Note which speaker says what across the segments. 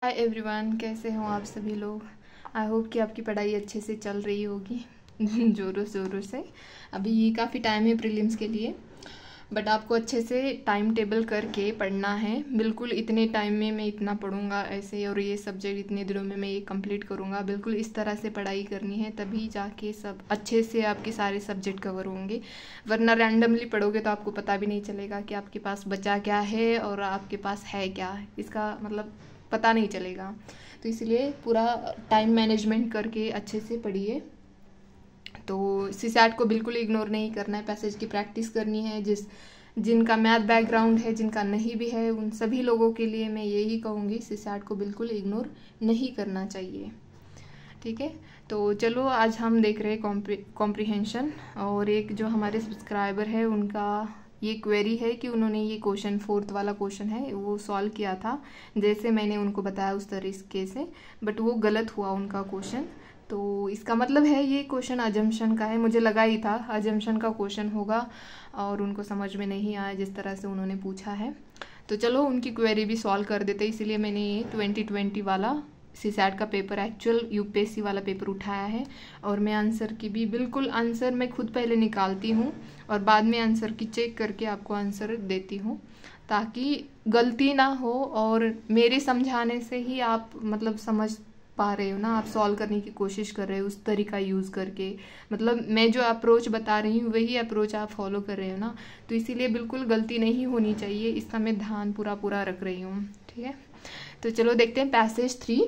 Speaker 1: Hi everyone, कैसे हो आप सभी लोग। आई होप कि आपकी पढ़ाई अच्छे से चल रही होगी ज़ोरों ज़ोरों से। अभी काफ़ी टाइम है प्रीलिम्स के लिए, बट आपको अच्छे से टाइम टेबल करके पढ़ना है। बिल्कुल इतने टाइम में मैं इतना पढ़ूंगा ऐसे, और ये सब्जेक्ट इतने दिनों में मैं ये कंप्लीट करूंगा, बिल्कुल इस तरह से पढ़ाई करनी है, तभी जाके सब अच्छे से आपके सारे सब्जेक्ट कवर होंगे। वरना रैंडमली पढ़ोगे तो आपको पता भी नहीं चलेगा कि आपके पास बचा क्या है और आपके पास है क्या, इसका मतलब पता नहीं चलेगा। तो इसलिए पूरा टाइम मैनेजमेंट करके अच्छे से पढ़िए। तो सीसैट को बिल्कुल इग्नोर नहीं करना है, पैसेज की प्रैक्टिस करनी है। जिनका मैथ बैकग्राउंड है, जिनका नहीं भी है, उन सभी लोगों के लिए मैं यही कहूँगी, सीसैट को बिल्कुल इग्नोर नहीं करना चाहिए। ठीक है, तो चलो आज हम देख रहे हैं कॉम्प्रिहेंशन। और एक जो हमारे सब्सक्राइबर है उनका ये क्वेरी है कि उन्होंने ये क्वेश्चन, फोर्थ वाला क्वेश्चन है, वो सॉल्व किया था जैसे मैंने उनको बताया उस तरीके से, बट वो गलत हुआ उनका क्वेश्चन। तो इसका मतलब है ये क्वेश्चन अजम्पशन का है। मुझे लगा ही था अजम्पशन का क्वेश्चन होगा, और उनको समझ में नहीं आया जिस तरह से उन्होंने पूछा है। तो चलो उनकी क्वेरी भी सॉल्व कर देते, इसीलिए मैंने ये 2020 वाला सीसैट का पेपर, एक्चुअल यूपीएससी वाला पेपर उठाया है। और मैं आंसर की भी बिल्कुल, आंसर मैं खुद पहले निकालती हूँ और बाद में आंसर की चेक करके आपको आंसर देती हूँ, ताकि गलती ना हो। और मेरे समझाने से ही आप मतलब समझ पा रहे हो ना, आप सॉल्व करने की कोशिश कर रहे हो उस तरीका यूज़ करके। मतलब मैं जो अप्रोच बता रही हूँ वही अप्रोच आप फॉलो कर रहे हो ना, तो इसीलिए बिल्कुल गलती नहीं होनी चाहिए, इसका मैं ध्यान पूरा पूरा रख रही हूँ। ठीक है, तो चलो देखते हैं पैसेज 3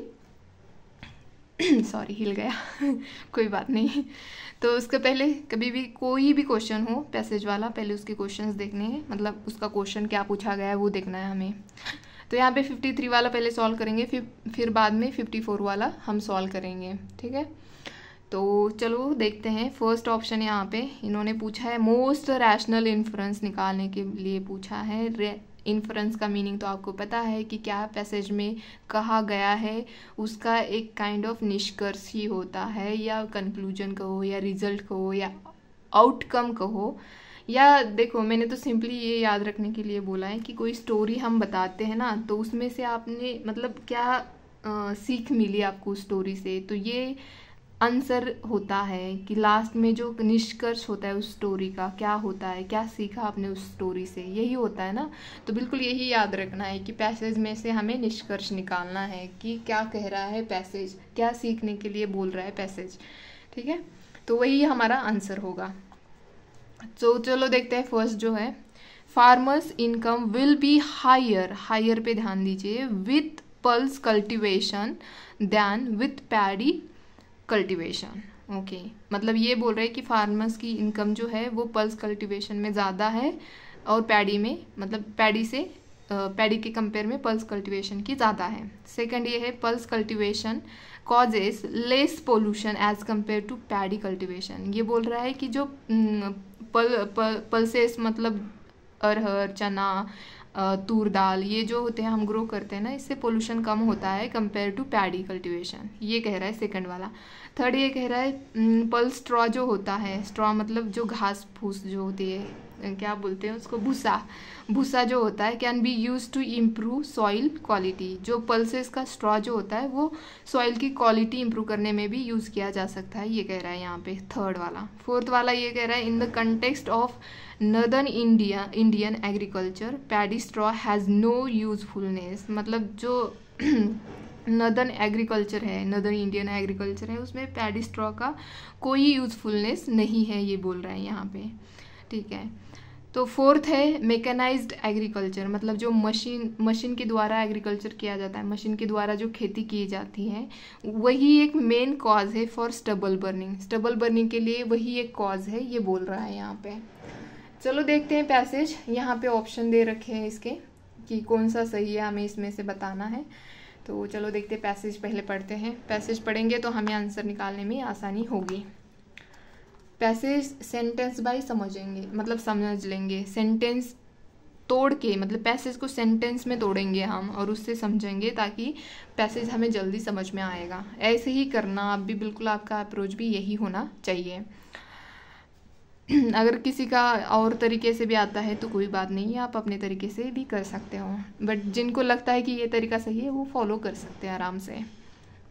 Speaker 1: सॉरी हिल गया कोई बात नहीं। तो उसके पहले कभी भी कोई भी क्वेश्चन हो पैसेज वाला, पहले उसके क्वेश्चंस देखने हैं, मतलब उसका क्वेश्चन क्या पूछा गया है वो देखना है हमें। तो यहाँ पे 53 वाला पहले सॉल्व करेंगे, फिर बाद में 54 वाला हम सॉल्व करेंगे। ठीक है, तो चलो देखते हैं। फर्स्ट ऑप्शन यहाँ पे इन्होंने पूछा है मोस्ट रैशनल इन्फ्रेंस निकालने के लिए पूछा है। इन्फ्रेंस का मीनिंग तो आपको पता है कि क्या पैसेज में कहा गया है उसका एक काइंड ऑफ निष्कर्ष ही होता है, या कंक्लूजन कहो, या रिजल्ट कहो, या आउटकम कहो। या देखो, मैंने तो सिंपली ये याद रखने के लिए बोला है कि कोई स्टोरी हम बताते हैं ना, तो उसमें से आपने मतलब क्या सीख मिली आपको स्टोरी से, तो ये आंसर होता है कि लास्ट में जो निष्कर्ष होता है उस स्टोरी का क्या होता है, क्या सीखा आपने उस स्टोरी से, यही होता है ना। तो बिल्कुल यही याद रखना है कि पैसेज में से हमें निष्कर्ष निकालना है कि क्या कह रहा है पैसेज, क्या सीखने के लिए बोल रहा है पैसेज। ठीक है, तो वही हमारा आंसर होगा। तो चलो देखते हैं फर्स्ट जो है, farmers income will be higher, higher पे ध्यान दीजिए, with pulse cultivation than with paddy cultivation. Okay, मतलब ये बोल रहे हैं कि फार्मर्स की इनकम जो है वो पल्स कल्टीवेशन में ज़्यादा है, और पैडी में, मतलब पैडी से पैडी के कंपेयर में पल्स कल्टीवेशन की ज़्यादा है। सेकंड ये है pulse cultivation causes less pollution as compared to paddy cultivation. ये बोल रहा है कि जो पल्सेस मतलब अरहर, चना, तूर दाल, ये जो होते हैं हम ग्रो करते हैं ना, इससे पोल्यूशन कम होता है कंपेयर टू पैडी कल्टीवेशन, ये कह रहा है सेकंड वाला। थर्ड ये कह रहा है पल्स स्ट्रॉ जो होता है, स्ट्रॉ मतलब जो घास फूस जो होती है, क्या बोलते हैं उसको, भूसा, भूसा जो होता है, can be use to improve soil quality. जो पल्सेस का स्ट्रॉ जो होता है वो सॉइल की क्वालिटी इंप्रूव करने में भी यूज़ किया जा सकता है, ये कह रहा है यहाँ पे थर्ड वाला। फोर्थ वाला ये कह रहा है in the context of northern Indian agriculture paddy straw has no usefulness. मतलब जो नर्दर्न एग्रीकल्चर है, नर्दर्न इंडियन एग्रीकल्चर है, उसमें पैडी स्ट्रॉ का कोई यूजफुलनेस नहीं है, ये बोल रहा है यहाँ पे। ठीक है, तो फोर्थ है मैकेनाइज्ड एग्रीकल्चर, मतलब जो मशीन के द्वारा एग्रीकल्चर किया जाता है, मशीन के द्वारा जो खेती की जाती है, वही एक मेन कॉज है for stubble burning. Stubble burning के लिए वही एक कॉज है, ये बोल रहा है यहाँ पे। चलो देखते हैं पैसेज, यहाँ पे ऑप्शन दे रखे हैं इसके कि कौन सा सही है, हमें इसमें से बताना है। तो चलो देखते हैं, पैसेज पहले पढ़ते हैं। पैसेज पढ़ेंगे तो हमें आंसर निकालने में आसानी होगी। पैसेज सेंटेंस बाय समझेंगे, मतलब समझ लेंगे, सेंटेंस तोड़ के, मतलब पैसेज को सेंटेंस में तोड़ेंगे हम और उससे समझेंगे, ताकि पैसेज हमें जल्दी समझ में आएगा। ऐसे ही करना आप भी, बिल्कुल आपका अप्रोच भी यही होना चाहिए। अगर किसी का और तरीके से भी आता है तो कोई बात नहीं है, आप अपने तरीके से भी कर सकते हो, बट जिनको लगता है कि ये तरीका सही है वो फॉलो कर सकते हैं आराम से।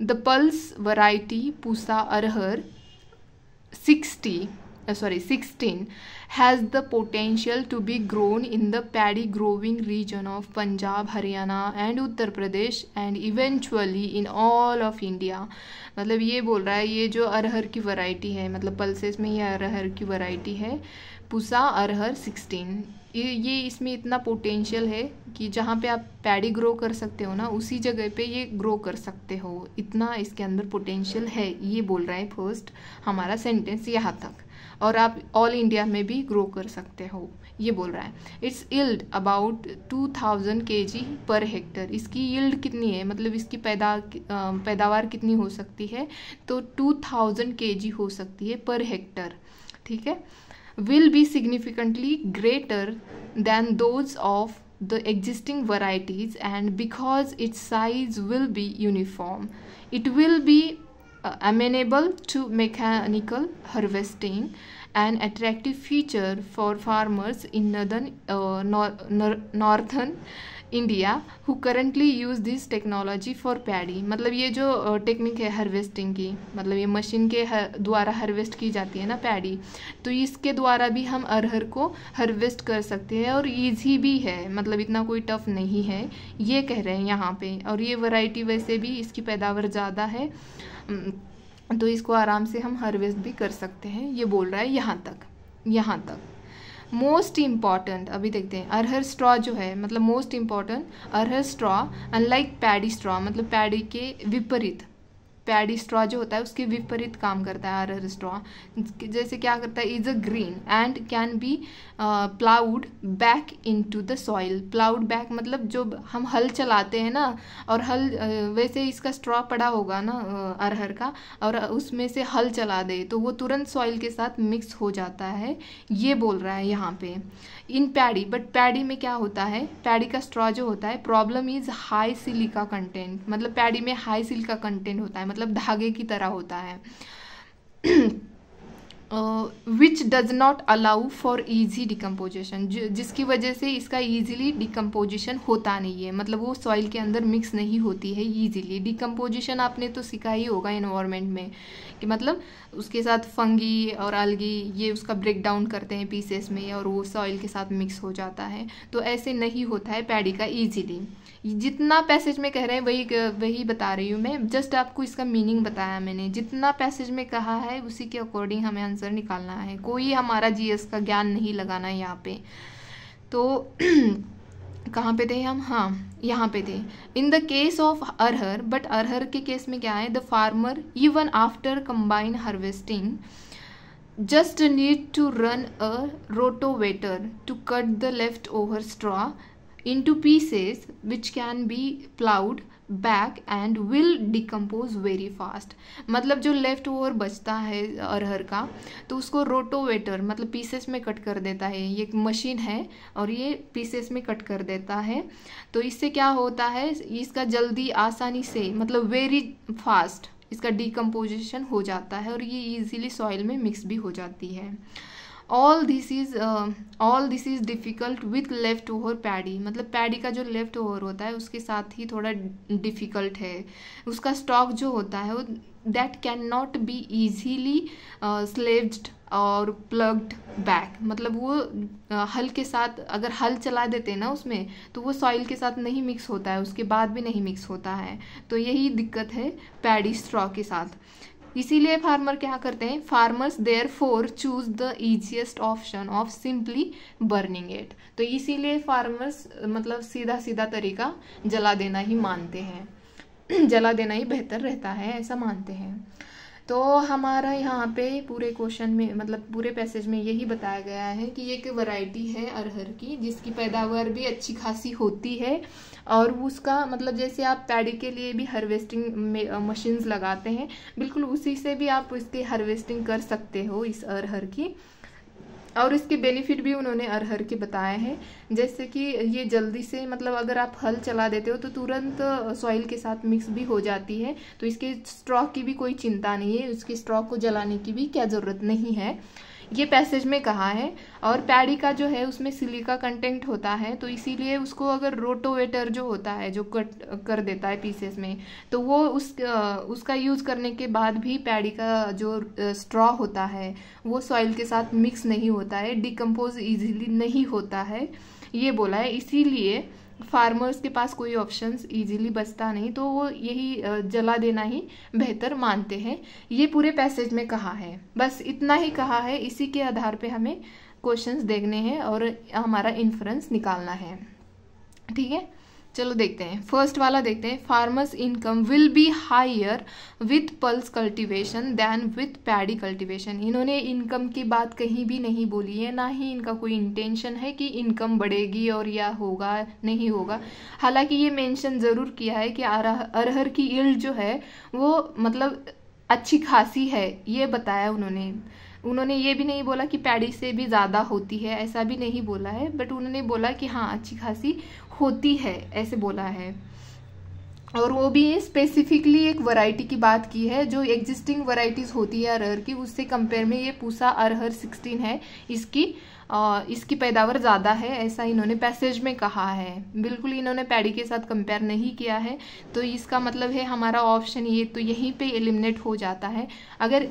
Speaker 1: The pulse variety Pusa arhar 16 has the potential to be grown in the paddy growing region of Punjab, Haryana and Uttar Pradesh and eventually in all of India। मतलब ये बोल रहा है ये जो अरहर की वैरायटी है, मतलब पल्सेस में ये अरहर की वैरायटी है पूसा अरहर 16, ये इसमें इतना पोटेंशियल है कि जहाँ पे आप पैडी ग्रो कर सकते हो ना उसी जगह पे ये ग्रो कर सकते हो, इतना इसके अंदर पोटेंशियल है, ये बोल रहा है फर्स्ट हमारा सेंटेंस यहाँ तक। और आप ऑल इंडिया में भी ग्रो कर सकते हो, ये बोल रहा है। It's yield about 2000 kg per hectare. इसकी यील्ड कितनी है, मतलब इसकी पैदावार कितनी हो सकती है, तो 2000 kg हो सकती है पर हेक्टर, ठीक है। will be significantly greater than those of the existing varieties and because its size will be uniform, it will be amenable to mechanical harvesting, an attractive feature for farmers in northern India who currently use this technology for paddy. मतलब ये जो technique है harvesting की, मतलब ये machine के द्वारा harvest की जाती है ना पैडी, तो इसके द्वारा भी हम अरहर को हार्वेस्ट कर सकते हैं और ईजी भी है, मतलब इतना कोई टफ नहीं है, ये कह रहे हैं यहाँ पे। और ये वैरायटी वैसे भी इसकी पैदावार ज़्यादा है, तो इसको आराम से हम हार्वेस्ट भी कर सकते हैं, ये बोल रहा है यहाँ तक। मोस्ट इम्पॉर्टेंट अभी देखते हैं, अरहर स्ट्रॉ जो है, मतलब मोस्ट इम्पॉर्टेंट अरहर स्ट्रॉ अनलाइक पैडी स्ट्रॉ, मतलब पैडी के विपरीत, पैडी स्ट्रॉ जो होता है उसके विपरीत काम करता है अरहर स्ट्रॉ। जैसे क्या करता है, is a green and can be ploughed back into the soil. Ploughed back मतलब जो हम हल चलाते हैं ना, और हल वैसे इसका स्ट्रॉ पड़ा होगा ना अरहर का, और उसमें से हल चला दे तो वो तुरंत सॉइल के साथ मिक्स हो जाता है, ये बोल रहा है यहाँ पे। इन पैडी, बट पैडी में क्या होता है, पैडी का स्ट्रॉ जो होता है, problem is high silica content, मतलब पैडी में हाई सिलिका कंटेंट होता है, मतलब धागे की तरह होता है। Which does not allow for easy decomposition, जिसकी वजह से इसका ईजिली डिकम्पोजिशन होता नहीं है, मतलब वो सॉइल के अंदर मिक्स नहीं होती है ईजिली। डिकम्पोजिशन आपने तो सीखा ही होगा एनवायरनमेंट में, कि मतलब उसके साथ फंगी और अलगी ये उसका ब्रेक डाउन करते हैं पीसेस में और वो सॉइल के साथ मिक्स हो जाता है, तो ऐसे नहीं होता है पैडी का ईजिली। जितना पैसेज में कह रहे हैं वही बता रही हूँ मैं, जस्ट आपको इसका मीनिंग बताया मैंने, जितना पैसेज में कहा है उसी के अकॉर्डिंग हमें आंसर निकालना है, कोई हमारा जीएस का ज्ञान नहीं लगाना है यहाँ पे। तो कहाँ पे थे हम, हाँ यहाँ पे थे। In the case of arhar, but अरहर के केस में क्या है, the farmer even after combine harvesting just need to run a rotovator to cut the leftover straw into pieces which can be plowed back and will decompose very fast। मतलब जो left over बचता है अरहर का, तो उसको rotavator मतलब pieces में cut कर देता है, ये एक मशीन है और ये पीसेस में कट कर देता है, तो इससे क्या होता है, इसका जल्दी आसानी से मतलब वेरी फास्ट इसका डिकम्पोजिशन हो जाता है और ये इजीली सॉइल में मिक्स भी हो जाती है। All this is difficult with left over paddy, मतलब पैडी का जो लेफ्ट ओवर होता है उसके साथ ही थोड़ा डिफ़िकल्ट है। उसका स्टॉक जो होता है वो that can not be easily sleeved और प्लग्ड बैक, मतलब वो हल के साथ अगर हल चला देते हैं ना उसमें, तो वो सॉइल के साथ नहीं मिक्स होता है, उसके बाद भी नहीं मिक्स होता है, तो यही दिक्कत है पैडी स्ट्रॉ के साथ। इसीलिए फार्मर क्या करते हैं, farmers therefore choose the easiest option of simply burning it, तो इसीलिए फार्मर्स मतलब सीधा तरीका जला देना ही मानते हैं, जला देना ही बेहतर रहता है, ऐसा मानते हैं। तो हमारा यहाँ पे पूरे क्वेश्चन में मतलब पूरे पैसेज में यही बताया गया है कि ये एक वैरायटी है अरहर की जिसकी पैदावार भी अच्छी खासी होती है, और उसका मतलब जैसे आप पैडी के लिए भी हार्वेस्टिंग मशीन्स लगाते हैं, बिल्कुल उसी से भी आप इसकी हार्वेस्टिंग कर सकते हो इस अरहर की। और इसके बेनिफिट भी उन्होंने अरहर के बताए हैं, जैसे कि ये जल्दी से मतलब अगर आप हल चला देते हो तो तुरंत सॉइल के साथ मिक्स भी हो जाती है, तो इसके स्ट्रॉ की भी कोई चिंता नहीं है, उसके स्ट्रॉ को जलाने की भी क्या ज़रूरत नहीं है। ये पैसेज में कहा है। और पैडी का जो है उसमें सिलिका कंटेंट होता है, तो इसीलिए उसको अगर रोटोवेटर जो होता है जो कट कर देता है पीसेस में, तो वो उसका यूज़ करने के बाद भी पैडी का जो स्ट्रॉ होता है वो सॉइल के साथ मिक्स नहीं होता है, डिकम्पोज इजीली नहीं होता है, ये बोला है। इसीलिए फार्मर्स के पास कोई ऑप्शंस इजीली बचता नहीं, तो वो यही जला देना ही बेहतर मानते हैं। ये पूरे पैसेज में कहा है, बस इतना ही कहा है। इसी के आधार पे हमें क्वेश्चंस देखने हैं और हमारा इन्फ्रेंस निकालना है, ठीक है। चलो देखते हैं, फर्स्ट वाला देखते हैं। Farmers income will be higher with pulse cultivation than with paddy cultivation. इन्होंने इनकम की बात कहीं भी नहीं बोली है, ना ही इनका कोई इंटेंशन है कि इनकम बढ़ेगी और या होगा नहीं होगा। हालांकि ये मेंशन ज़रूर किया है कि अरहर की यील्ड जो है वो मतलब अच्छी खासी है, ये बताया उन्होंने ये भी नहीं बोला कि पैडी से भी ज़्यादा होती है, ऐसा भी नहीं बोला है, बट उन्होंने बोला कि हाँ अच्छी खासी होती है, ऐसे बोला है। और वो भी स्पेसिफिकली एक वैरायटी की बात की है, जो एग्जिस्टिंग वैरायटीज होती है अरहर की, उससे कंपेयर में ये पूसा अरहर 16 है, इसकी पैदावार ज़्यादा है, ऐसा इन्होंने पैसेज में कहा है। बिल्कुल इन्होंने पैडी के साथ कंपेयर नहीं किया है, तो इसका मतलब है हमारा ऑप्शन ये तो यहीं पे एलिमिनेट हो जाता है। अगर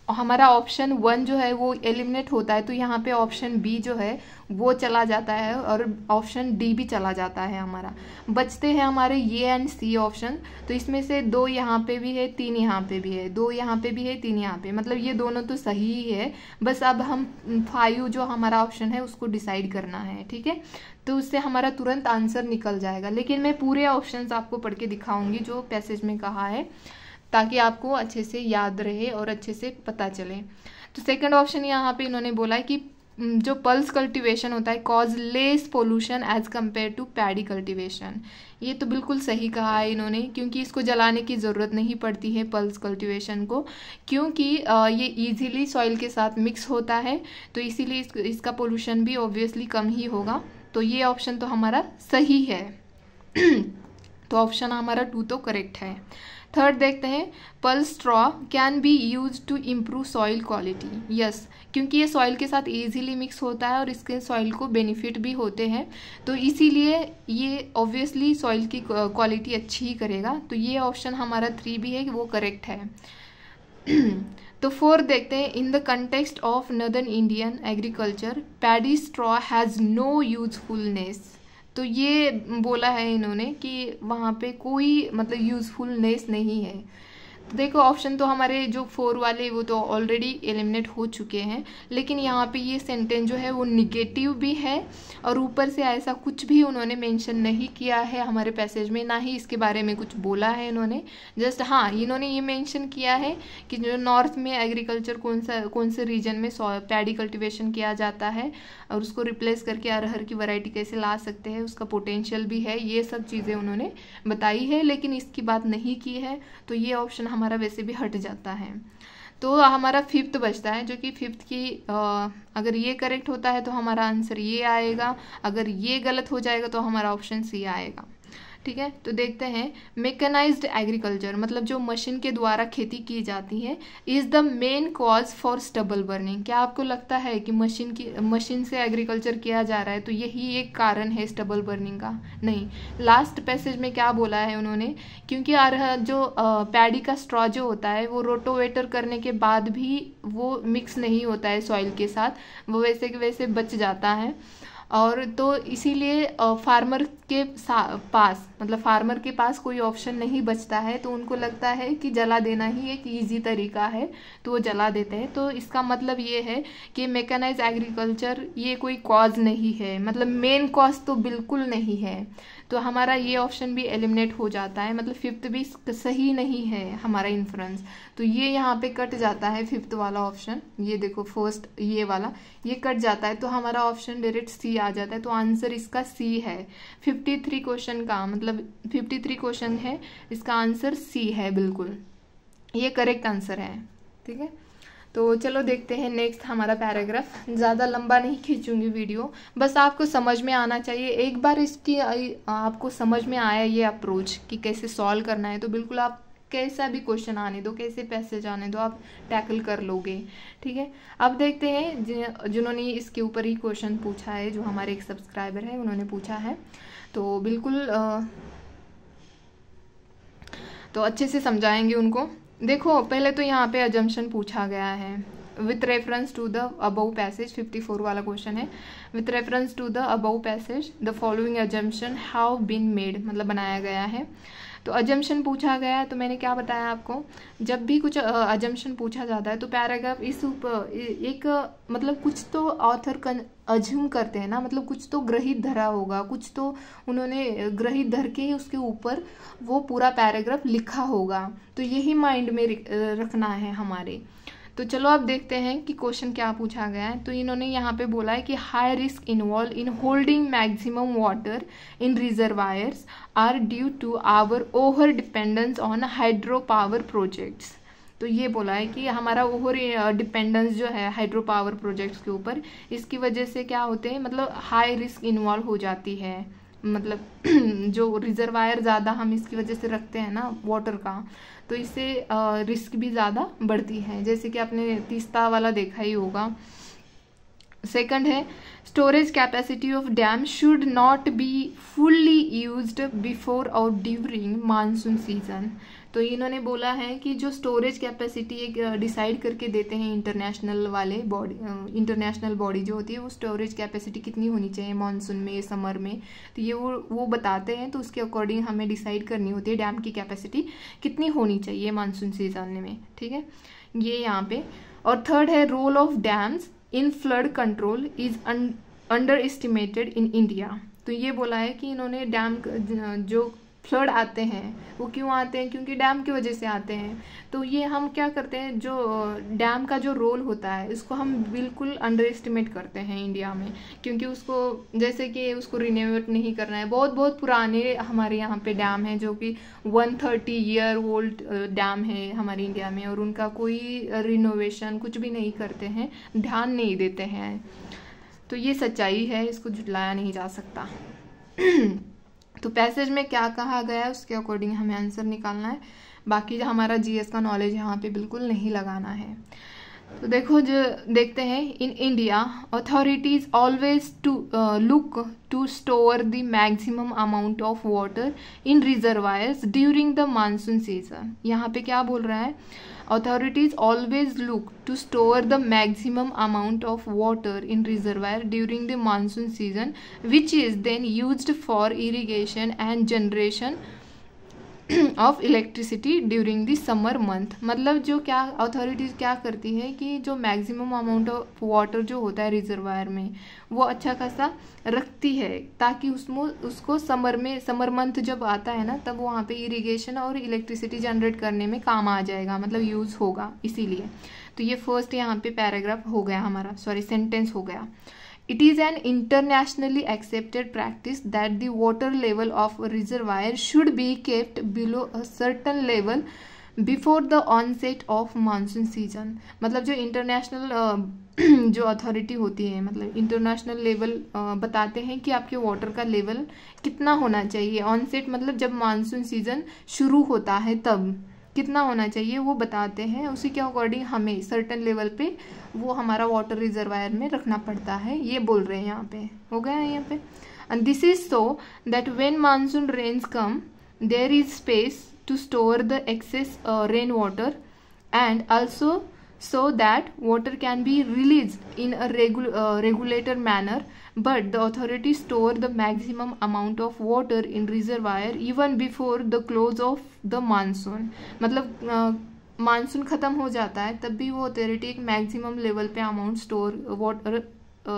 Speaker 1: हमारा ऑप्शन 1 जो है वो एलिमिनेट होता है, तो यहाँ पे ऑप्शन बी जो है वो चला जाता है और ऑप्शन डी भी चला जाता है। हमारा बचते हैं हमारे ये एंड सी ऑप्शन, तो इसमें से 2 यहाँ पे भी है, 3 यहाँ पे भी है, 2 यहाँ पे भी है, 3 यहाँ पे, मतलब ये दोनों तो सही ही है। बस अब हम 5 जो हमारा ऑप्शन है उसको डिसाइड करना है, ठीक है। तो उससे हमारा तुरंत आंसर निकल जाएगा। लेकिन मैं पूरे ऑप्शंस आपको पढ़ के दिखाऊंगी जो पैसेज में कहा है, ताकि आपको अच्छे से याद रहे और अच्छे से पता चले। तो सेकंड ऑप्शन यहाँ पे इन्होंने बोला है कि जो पल्स कल्टीवेशन होता है cause less pollution as compared to paddy cultivation. ये तो बिल्कुल सही कहा है इन्होंने, क्योंकि इसको जलाने की ज़रूरत नहीं पड़ती है पल्स कल्टीवेशन को, क्योंकि ये इजीली सॉइल के साथ मिक्स होता है, तो इसीलिए इसका पोल्यूशन भी ऑब्वियसली कम ही होगा। तो ये ऑप्शन तो हमारा सही है। तो ऑप्शन हमारा 2 तो करेक्ट है। थर्ड देखते हैं, pulse straw can be use to improve soil quality. Yes, क्योंकि ये सॉइल के साथ इजीली मिक्स होता है और इसके सॉइल को बेनिफिट भी होते हैं, तो इसीलिए ये ऑब्वियसली सॉइल की क्वालिटी अच्छी ही करेगा। तो ये ऑप्शन हमारा 3 भी है कि वो करेक्ट है। तो 4 देखते हैं, in the context of northern Indian agriculture paddy straw has no usefulness. तो ये बोला है इन्होंने कि वहाँ पे कोई मतलब यूज़फुलनेस नहीं है। तो देखो ऑप्शन तो हमारे जो 4 वाले वो तो ऑलरेडी एलिमिनेट हो चुके हैं, लेकिन यहाँ पे ये सेंटेंस जो है वो निगेटिव भी है और ऊपर से ऐसा कुछ भी उन्होंने मेंशन नहीं किया है हमारे पैसेज में, ना ही इसके बारे में कुछ बोला है इन्होंने। जस्ट हाँ, इन्होंने ये मेंशन किया है कि जो नॉर्थ में एग्रीकल्चर कौन से रीजन में पैडी कल्टिवेशन किया जाता है और उसको रिप्लेस करके अरहर की वैरायटी कैसे ला सकते हैं, उसका पोटेंशियल भी है, ये सब चीज़ें उन्होंने बताई है, लेकिन इसकी बात नहीं की है। तो ये ऑप्शन हमारा वैसे भी हट जाता है। तो हमारा 5th बचता है, जो कि 5th की अगर ये करेक्ट होता है तो हमारा आंसर ये आएगा, अगर ये गलत हो जाएगा तो हमारा ऑप्शन सी आएगा। ठीक है, तो देखते हैं, मैकेनाइज्ड एग्रीकल्चर मतलब जो मशीन के द्वारा खेती की जाती है, is the main cause for stubble burning. क्या आपको लगता है कि मशीन से एग्रीकल्चर किया जा रहा है तो यही एक कारण है स्टबल बर्निंग का? नहीं। लास्ट पैसेज में क्या बोला है उन्होंने, क्योंकि जो पैडी का स्ट्रॉ जो होता है वो रोटोवेटर करने के बाद भी वो मिक्स नहीं होता है सॉइल के साथ, वो वैसे के वैसे बच जाता है। और तो इसीलिए फार्मर के पास कोई ऑप्शन नहीं बचता है, तो उनको लगता है कि जला देना ही एक इजी तरीका है, तो वो जला देते हैं। तो इसका मतलब ये है कि मैकेनाइज एग्रीकल्चर ये कोई कॉज नहीं है, मतलब मेन कॉज तो बिल्कुल नहीं है। तो हमारा ये ऑप्शन भी एलिमिनेट हो जाता है, मतलब 5th भी सही नहीं है हमारा इन्फ्रेंस। तो ये यहाँ पे कट जाता है 5th वाला ऑप्शन, ये देखो फर्स्ट ये वाला ये कट जाता है, तो हमारा ऑप्शन डायरेक्ट सी आ जाता है। तो आंसर इसका सी है। 53 क्वेश्चन का मतलब 53 क्वेश्चन है, इसका आंसर सी है, बिल्कुल ये करेक्ट आंसर है। ठीक है, तो चलो देखते हैं नेक्स्ट हमारा पैराग्राफ। ज़्यादा लंबा नहीं खींचूंगी वीडियो, बस आपको समझ में आना चाहिए। एक बार इसकी आपको समझ में आया ये अप्रोच कि कैसे सॉल्व करना है, तो बिल्कुल आप कैसा भी क्वेश्चन आने दो, कैसे पैसेज आने दो, आप टैकल कर लोगे। ठीक है, अब देखते हैं जिन्होंने इसके ऊपर ही क्वेश्चन पूछा है, जो हमारे एक सब्सक्राइबर है उन्होंने पूछा है, तो बिल्कुल तो अच्छे से समझाएंगे उनको। देखो पहले तो यहाँ पे अजम्पशन पूछा गया है with reference to the above passage, 54 वाला क्वेश्चन है। With reference to the above passage the following assumption have been made, मतलब बनाया गया है। तो अजम्पशन पूछा गया है, तो मैंने क्या बताया आपको, जब भी कुछ अजम्पशन पूछा जाता है तो पैराग्राफ इस ऊपर एक मतलब कुछ तो ऑथर अज्यूम करते हैं ना, मतलब कुछ तो ग्रहित धरा होगा, कुछ तो उन्होंने ग्रहित धर के ही उसके ऊपर वो पूरा पैराग्राफ लिखा होगा, तो यही माइंड में रखना है हमारे। तो चलो अब देखते हैं कि क्वेश्चन क्या पूछा गया है। तो इन्होंने यहाँ पे बोला है कि high risk involve in holding maximum water in reservoirs are due to our over dependence on hydro power projects. तो ये बोला है कि हमारा ओवर डिपेंडेंस जो है हाइड्रो पावर प्रोजेक्ट्स के ऊपर, इसकी वजह से क्या होते हैं, मतलब हाई रिस्क इन्वॉल्व हो जाती है, मतलब जो रिजर्वायर ज़्यादा हम इसकी वजह से रखते हैं ना वाटर का, तो इससे रिस्क भी ज़्यादा बढ़ती है, जैसे कि आपने तीस्ता वाला देखा ही होगा। सेकंड है storage capacity of dam should not be fully used before और ड्यूरिंग मानसून सीजन। तो इन्होंने बोला है कि जो स्टोरेज कैपेसिटी एक डिसाइड करके देते हैं इंटरनेशनल वाले बॉडी, इंटरनेशनल बॉडी जो होती है, वो स्टोरेज कैपेसिटी कितनी होनी चाहिए मानसून में, समर में, तो ये वो बताते हैं, तो उसके अकॉर्डिंग हमें डिसाइड करनी होती है डैम की कैपेसिटी कितनी होनी चाहिए मानसून सीजन में। ठीक है, ये यहाँ पे। और थर्ड है role of dams in flood control is under estimated in India. तो ये बोला है कि इन्होंने डैम जो फ्लड आते हैं वो क्यों आते हैं, क्योंकि डैम की वजह से आते हैं। तो ये हम क्या करते हैं, जो डैम का जो रोल होता है इसको हम बिल्कुल अंडर एस्टिमेट करते हैं इंडिया में, क्योंकि उसको जैसे कि उसको रिनोवेट नहीं करना है। बहुत बहुत पुराने हमारे यहाँ पे डैम हैं जो कि 130 ईयर ओल्ड डैम है हमारे इंडिया में, और उनका कोई रिनोवेशन कुछ भी नहीं करते हैं, ध्यान नहीं देते हैं। तो ये सच्चाई है, इसको झुटलाया नहीं जा सकता। तो पैसेज में क्या कहा गया है उसके अकॉर्डिंग हमें आंसर निकालना है, बाकी जो हमारा जीएस का नॉलेज यहाँ पे बिल्कुल नहीं लगाना है। तो देखो जो देखते हैं, in India authorities always to look to store the maximum amount of water in reservoirs during the monsoon season. यहाँ पे क्या बोल रहा है, authorities always look to store the maximum amount of water in reservoir during the monsoon season, which is then used for irrigation and generation of electricity during the summer month। मतलब जो क्या authorities क्या करती है कि जो maximum amount of water जो होता है रिजर्वायर में वो अच्छा खासा रखती है, ताकि उसको समर मंथ जब आता है ना, तब वहाँ पे इरिगेशन और इलेक्ट्रिसिटी जनरेट करने में काम आ जाएगा, मतलब यूज़ होगा, इसीलिए। तो ये फर्स्ट यहाँ पे पैराग्राफ हो गया हमारा, सॉरी सेंटेंस हो गया। It is an internationally accepted practice that the water level of a reservoir should be kept below a certain level before the onset of monsoon season। मतलब जो इंटरनेशनल जो अथॉरिटी होती है, मतलब इंटरनेशनल लेवल बताते हैं कि आपके वाटर का लेवल कितना होना चाहिए। ऑनसेट मतलब जब मानसून सीजन शुरू होता है तब कितना होना चाहिए वो बताते हैं, उसी के अकॉर्डिंग हमें सर्टन लेवल पे वो हमारा वाटर रिजर्वायर में रखना पड़ता है, ये बोल रहे हैं यहाँ पे। हो गया है यहाँ पे। And this is so that when monsoon rains come there is space to store the excess rain water and also so that water can be released in a regulated manner, but the authorities store the maximum amount of water in reservoir even before the close of the monsoon। मतलब monsoon ख़त्म हो जाता है तब भी वो authority एक maximum level पे अमाउंट स्टोर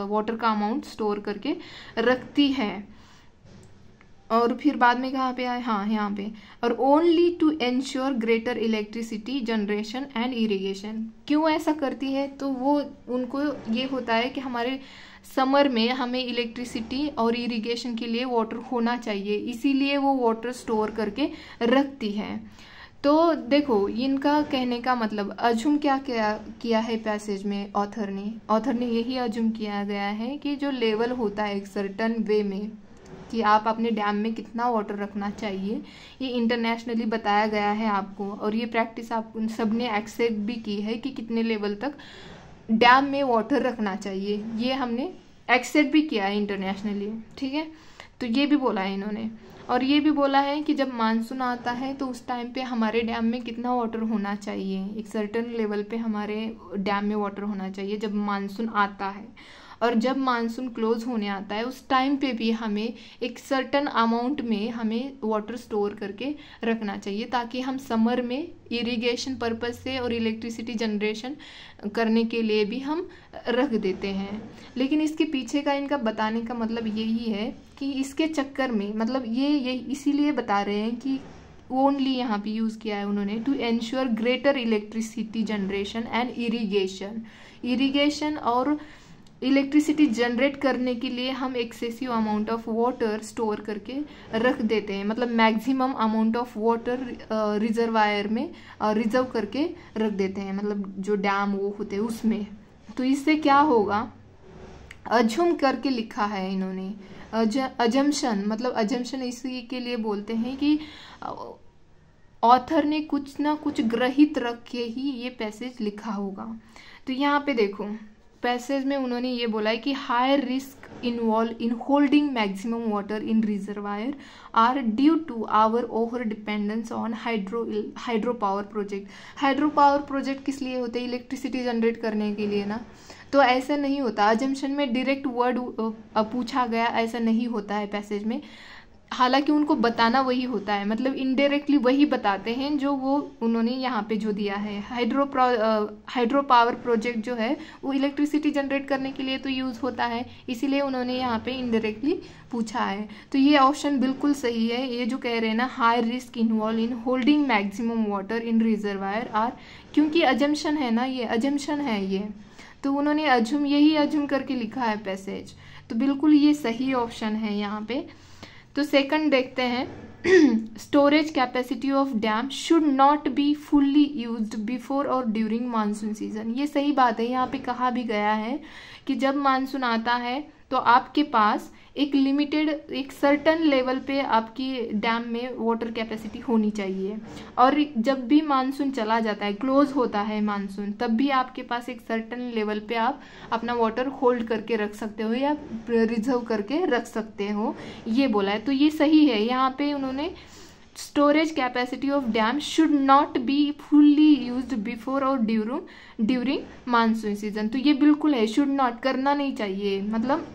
Speaker 1: वाटर का अमाउंट स्टोर करके रखती है। और फिर बाद में कहाँ पे आए, हाँ यहाँ पे, और only to ensure greater electricity generation and irrigation. क्यों ऐसा करती है, तो वो उनको ये होता है कि हमारे समर में हमें इलेक्ट्रिसिटी और इरिगेशन के लिए वाटर होना चाहिए, इसीलिए वो वाटर स्टोर करके रखती है। तो देखो इनका कहने का मतलब अज्यूम क्या किया है पैसेज में ऑथर ने यही अज्यूम किया गया है कि जो लेवल होता है एक सर्टन वे में, कि आप अपने डैम में कितना वाटर रखना चाहिए, ये इंटरनेशनली बताया गया है आपको, और ये प्रैक्टिस आप उन सब ने एक्सेप्ट भी की है कि कितने लेवल तक डैम में वाटर रखना चाहिए, ये हमने एक्सेप्ट भी किया है इंटरनेशनली, ठीक है। तो ये भी बोला है इन्होंने, और ये भी बोला है कि जब मानसून आता है तो उस टाइम पे हमारे डैम में कितना वाटर होना चाहिए, एक सर्टेन लेवल पे हमारे डैम में वाटर होना चाहिए जब मानसून आता है। और जब मानसून क्लोज होने आता है उस टाइम पे भी हमें एक सर्टेन अमाउंट में हमें वाटर स्टोर करके रखना चाहिए, ताकि हम समर में इरिगेशन पर्पज से और इलेक्ट्रिसिटी जनरेशन करने के लिए भी हम रख देते हैं। लेकिन इसके पीछे का इनका बताने का मतलब यही है कि इसके चक्कर में, मतलब ये इसीलिए बता रहे हैं कि ओनली यहाँ पे यूज़ किया है उन्होंने, to ensure greater electricity generation and irrigation और इलेक्ट्रिसिटी जनरेट करने के लिए हम excessive amount of water store करके रख देते हैं, मतलब maximum amount of water reservoir में रिजर्व करके रख देते हैं, मतलब जो डैम वो होते हैं उसमें। तो इससे क्या होगा, अज्यूम करके लिखा है इन्होंने, अजम्पशन, मतलब अजम्पशन इसी के लिए बोलते हैं कि ऑथर ने कुछ ना कुछ ग्रहित रख के ही ये पैसेज लिखा होगा। तो यहाँ पे देखो पैसेज में उन्होंने ये बोला है कि higher risk involve in holding maximum water in reservoir are due to our over dependence on hydro power project. Hydro power project किस लिए होते हैं, इलेक्ट्रिसिटी जनरेट करने के लिए ना। तो ऐसा नहीं होता, अजम्पशन में डायरेक्ट वर्ड पूछा गया ऐसा नहीं होता है पैसेज में, हालांकि उनको बताना वही होता है, मतलब इनडायरेक्टली वही बताते हैं जो वो उन्होंने यहाँ पे जो दिया है। हाइड्रो पावर प्रोजेक्ट जो है वो इलेक्ट्रिसिटी जनरेट करने के लिए तो यूज़ होता है, इसीलिए उन्होंने यहाँ पे इनडायरेक्टली पूछा है। तो ये ऑप्शन बिल्कुल सही है, ये जो कह रहे हैं ना high risk involve in holding maximum water in reservoir are, क्योंकि अजम्पशन है ना, ये अजम्पशन है ये, तो उन्होंने यही अज्यूम करके लिखा है पैसेज, तो बिल्कुल ये सही ऑप्शन है यहाँ पे। तो सेकंड देखते हैं, storage capacity of dam should not be fully used before और ड्यूरिंग मानसून सीजन। ये सही बात है, यहाँ पे कहा भी गया है कि जब मानसून आता है तो आपके पास एक लिमिटेड, एक सर्टन लेवल पे आपकी डैम में वाटर कैपेसिटी होनी चाहिए, और जब भी मानसून चला जाता है, क्लोज होता है मानसून, तब भी आपके पास एक सर्टन लेवल पे आप अपना वाटर होल्ड करके रख सकते हो या रिजर्व करके रख सकते हो, ये बोला है। तो ये सही है, यहाँ पे उन्होंने storage capacity of dam should not be fully used before और ड्यूरिंग मानसून सीजन, तो ये बिल्कुल है, शुड नॉट करना नहीं चाहिए, मतलब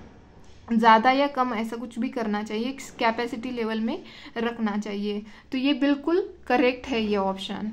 Speaker 1: ज़्यादा या कम ऐसा कुछ भी करना चाहिए, कैपेसिटी लेवल में रखना चाहिए। तो ये बिल्कुल करेक्ट है ये ऑप्शन,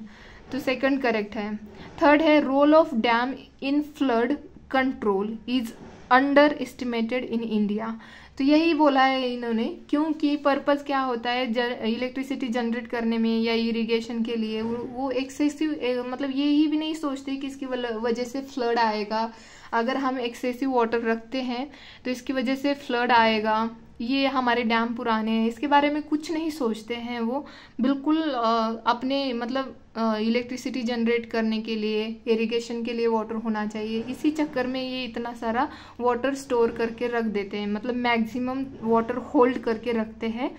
Speaker 1: तो सेकंड करेक्ट है। थर्ड है role of dam in flood control is under estimated in India. तो यही बोला है इन्होंने, क्योंकि पर्पज़ क्या होता है इलेक्ट्रिसिटी जनरेट करने में या इरिगेशन के लिए, वो एक्सेसिव, मतलब यही भी नहीं सोचते कि इसकी वजह से फ्लड आएगा, अगर हम एक्सेसिव वाटर रखते हैं तो इसकी वजह से फ्लड आएगा, ये हमारे डैम पुराने हैं, इसके बारे में कुछ नहीं सोचते हैं वो, बिल्कुल अपने मतलब इलेक्ट्रिसिटी जनरेट करने के लिए, इरिगेशन के लिए वाटर होना चाहिए, इसी चक्कर में ये इतना सारा वाटर स्टोर करके रख देते हैं, मतलब मैक्सिमम वाटर होल्ड करके रखते हैं।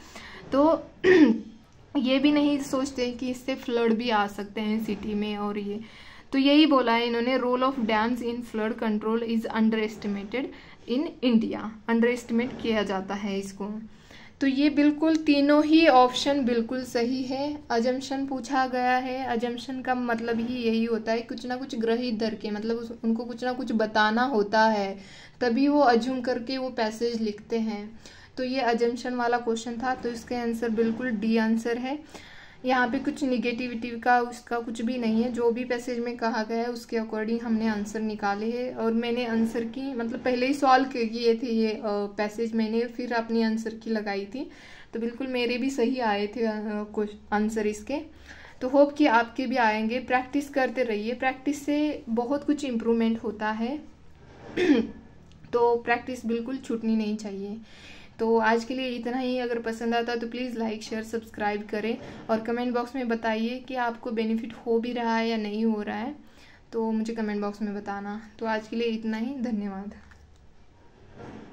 Speaker 1: तो ये भी नहीं सोचते कि इससे फ्लड भी आ सकते हैं सिटी में, और ये तो यही बोला है इन्होंने, role of dams in flood control is under estimated in India, under estimate किया जाता है इसको। तो ये बिल्कुल तीनों ही ऑप्शन बिल्कुल सही है। अजम्पशन पूछा गया है, अजम्पशन का मतलब ही यही होता है कुछ ना कुछ ग्रहित धर के, मतलब उनको कुछ ना कुछ बताना होता है, तभी वो अज्यूम करके वो पैसेज लिखते हैं। तो ये अजम्पशन वाला क्वेश्चन था, तो इसका आंसर बिल्कुल डी आंसर है। यहाँ पे कुछ निगेटिविटी का उसका कुछ भी नहीं है, जो भी पैसेज में कहा गया है उसके अकॉर्डिंग हमने आंसर निकाले हैं, और मैंने आंसर की मतलब पहले ही सॉल्व किए थे ये पैसेज मैंने, फिर अपनी आंसर की लगाई थी, तो बिल्कुल मेरे भी सही आए थे आंसर इसके। तो होप कि आपके भी आएंगे, प्रैक्टिस करते रहिए, प्रैक्टिस से बहुत कुछ इम्प्रूवमेंट होता है तो प्रैक्टिस बिल्कुल छूटनी नहीं चाहिए। तो आज के लिए इतना ही, अगर पसंद आता तो प्लीज़ लाइक शेयर सब्सक्राइब करें, और कमेंट बॉक्स में बताइए कि आपको बेनिफिट हो भी रहा है या नहीं हो रहा है, तो मुझे कमेंट बॉक्स में बताना। तो आज के लिए इतना ही, धन्यवाद।